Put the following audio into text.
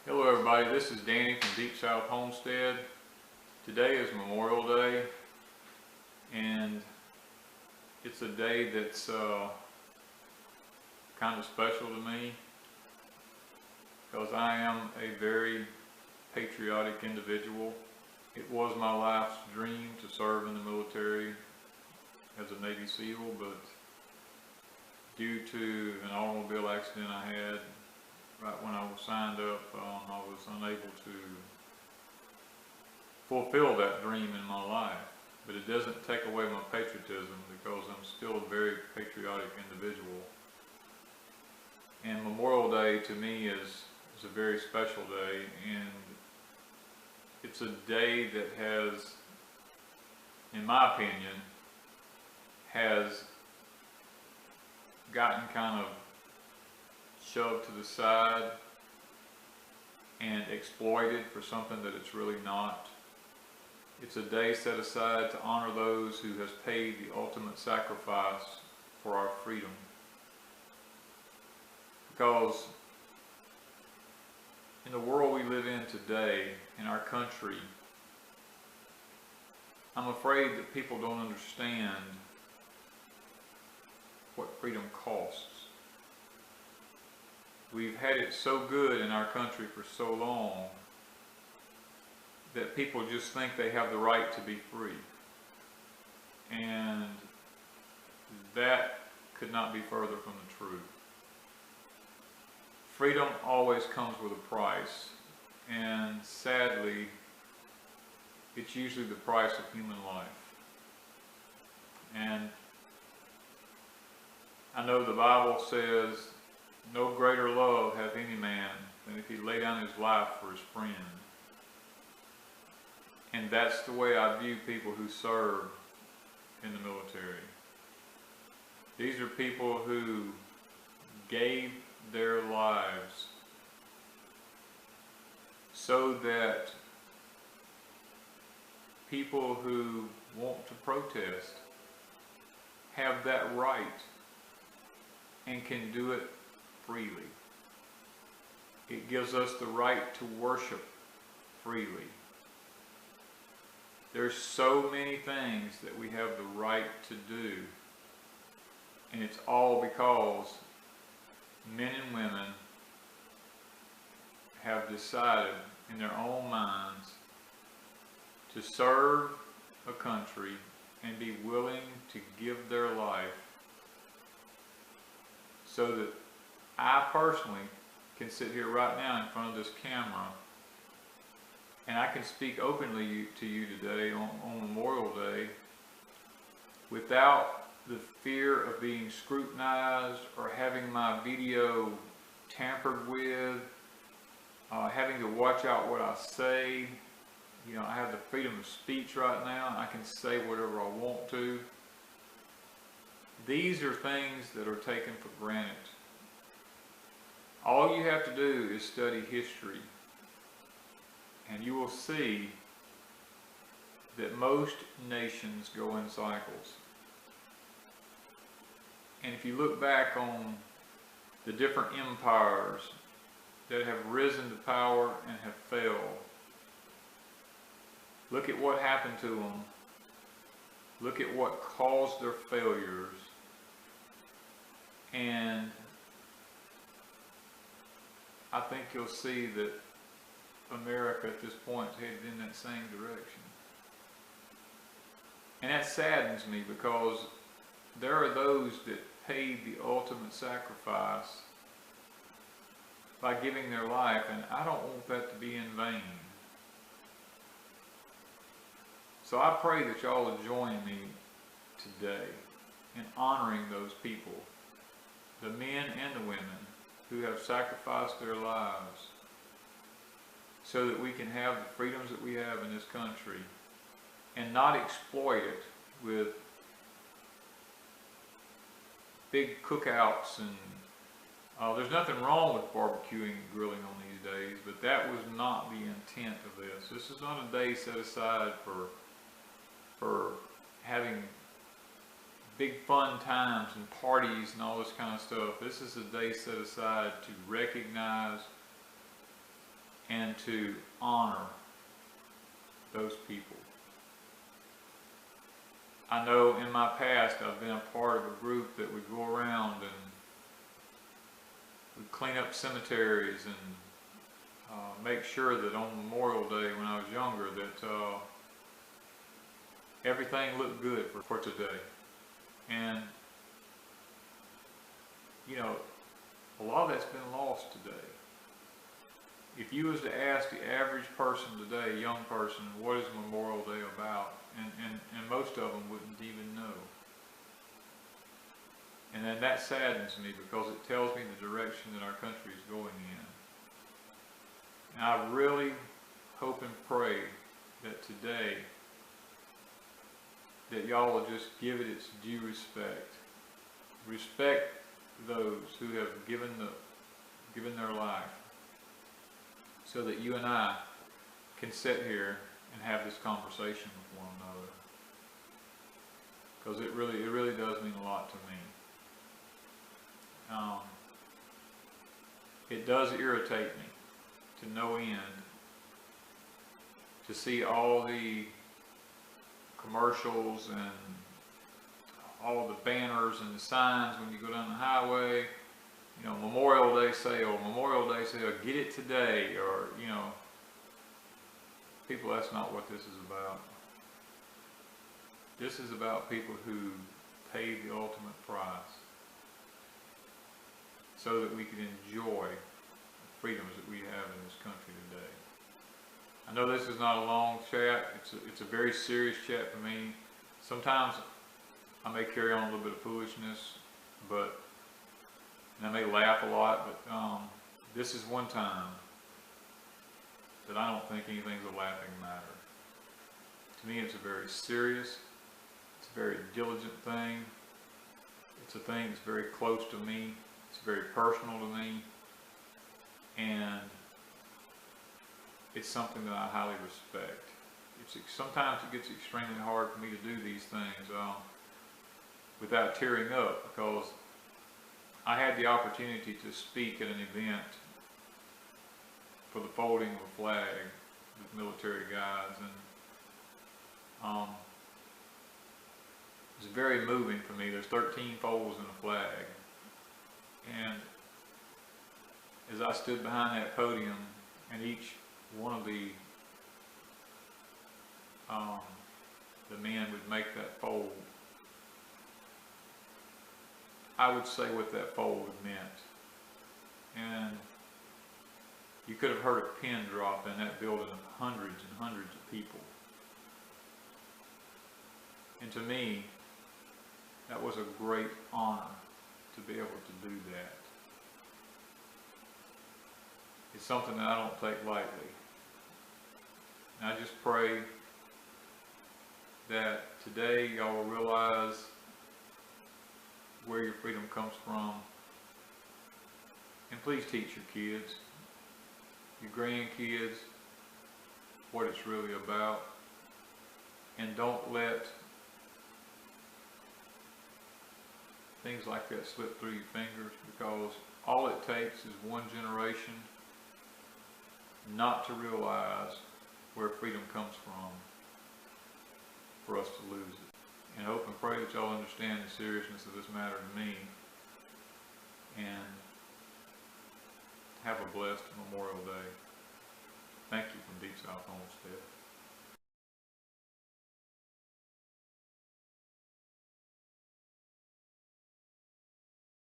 Hello everybody, this is Danny from Deep South Homestead. Today is Memorial Day, and it's a day that's kind of special to me because I am a very patriotic individual. It was my life's dream to serve in the military as a Navy SEAL, but due to an automobile accident I had right when I was signed up, I was unable to fulfill that dream in my life. But it doesn't take away my patriotism because I'm still a very patriotic individual. And Memorial Day to me is a very special day, and it's a day that has, in my opinion, has gotten kind of shoved to the side and exploited for something that it's really not. It's a day set aside to honor those who has paid the ultimate sacrifice for our freedom. Because in the world we live in today, in our country, I'm afraid that people don't understand what freedom costs. We've had it so good in our country for so long that people just think they have the right to be free. And that could not be further from the truth. Freedom always comes with a price, and sadly, it's usually the price of human life. And I know the Bible says, "No greater love hath any man than if he lay down his life for his friend." And that's the way I view people who serve in the military. These are people who gave their lives so that people who want to protest have that right and can do it freely. It gives us the right to worship freely. There's so many things that we have the right to do, and it's all because men and women have decided in their own minds to serve a country and be willing to give their life so that I personally can sit here right now in front of this camera and I can speak openly to you today on Memorial Day without the fear of being scrutinized or having my video tampered with, having to watch out what I say. You know, I have the freedom of speech right now, and I can say whatever I want to. These are things that are taken for granted. All you have to do is study history, and you will see that most nations go in cycles. And if you look back on the different empires that have risen to power and have failed, look at what happened to them. Look at what caused their failures. And I think you'll see that America at this point is headed in that same direction. And that saddens me because there are those that paid the ultimate sacrifice by giving their life, and I don't want that to be in vain. So I pray that y'all will join me today in honoring those people, the men and the women who have sacrificed their lives so that we can have the freedoms that we have in this country and not exploit it with big cookouts. And there's nothing wrong with barbecuing and grilling on these days, but that was not the intent of this. This is not a day set aside for having big fun times and parties and all this kind of stuff. This is a day set aside to recognize and to honor those people. I know in my past I've been a part of a group that would go around and would clean up cemeteries and make sure that on Memorial Day when I was younger that everything looked good for today. And you know, a lot of that's been lost today. If you was to ask the average person today, young person, what is Memorial Day about? And most of them wouldn't even know. And then that saddens me because it tells me the direction that our country is going in. And I really hope and pray that today that y'all will just give it its due respect. Respect those who have given their life so that you and I can sit here and have this conversation with one another. Because it really does mean a lot to me. It does irritate me to no end to see all the commercials and all the banners and the signs when you go down the highway, you know, Memorial Day sale, get it today, or, you know, people, that's not what this is about. This is about people who paid the ultimate price so that we can enjoy the freedoms that we have in this country today. I know this is not a long chat. It's a very serious chat for me. Sometimes I may carry on a little bit of foolishness, and I may laugh a lot, but this is one time that I don't think anything's a laughing matter. To me, it's a very serious, it's a very diligent thing. It's a thing that's very close to me. It's very personal to me. And it's something that I highly respect. Sometimes it gets extremely hard for me to do these things without tearing up, because I had the opportunity to speak at an event for the folding of a flag with military guys, and it's very moving for me. There's 13 folds in a flag, and as I stood behind that podium and each one of the men would make that fold, I would say what that fold meant. And you could have heard a pin drop in that building of hundreds and hundreds of people. And to me, that was a great honor to be able to do that. It's something that I don't take lightly. And I just pray that today y'all will realize where your freedom comes from. And please teach your kids, your grandkids, what it's really about. And don't let things like that slip through your fingers, because all it takes is one generation not to realize where freedom comes from for us to lose it. And I hope and pray that y'all understand the seriousness of this matter to me, and have a blessed Memorial Day. Thank you from Deep South Homestead.